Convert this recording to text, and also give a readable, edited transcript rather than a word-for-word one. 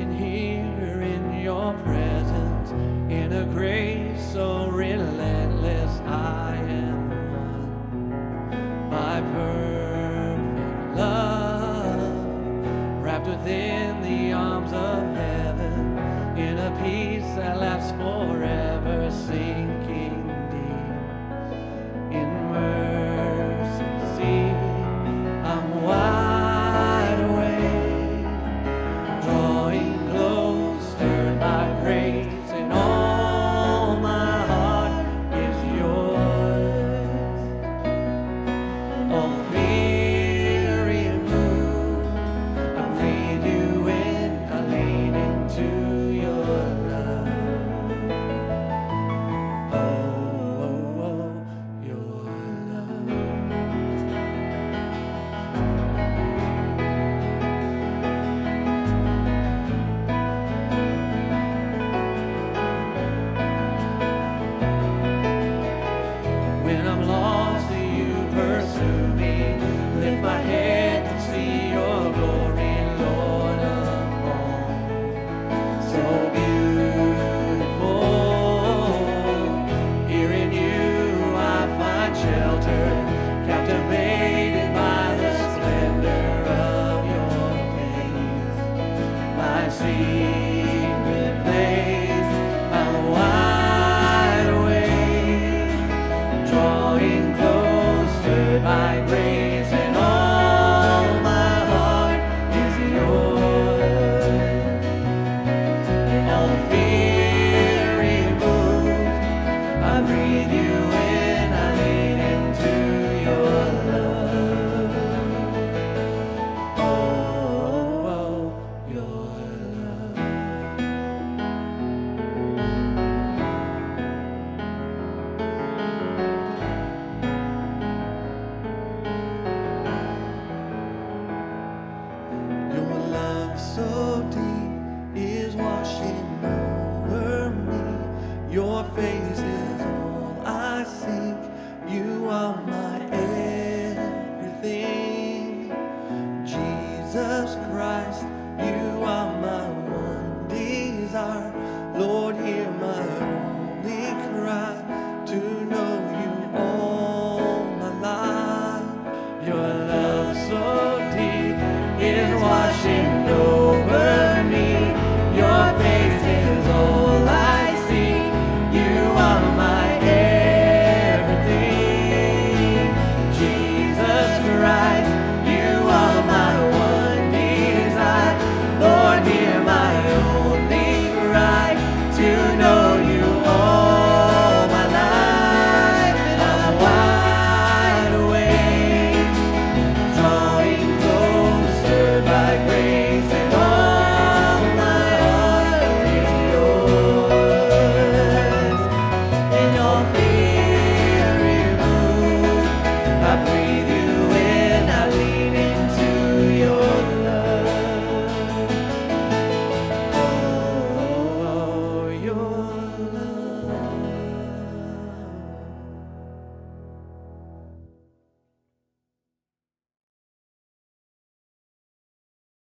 resting here in your presence, in a grace so relentless. I am won by perfect love, wrapped within the arms of heaven, in a peace that lasts forever, sinking deep in mercy. See, I'm wide awake, drawing close, stirred by grace, and all my heart is yours. All fear removed, I breathe you in, I lean into your love. Oh, oh, oh, your love. When I'm lost, you pursue me. Lift my head to see your glory, Lord of all. So beautiful. Here in you I find shelter, captivated by the splendor of your face. My secret place, I'm wide awake, drawing closer by grace, and all my heart is yours. And all fear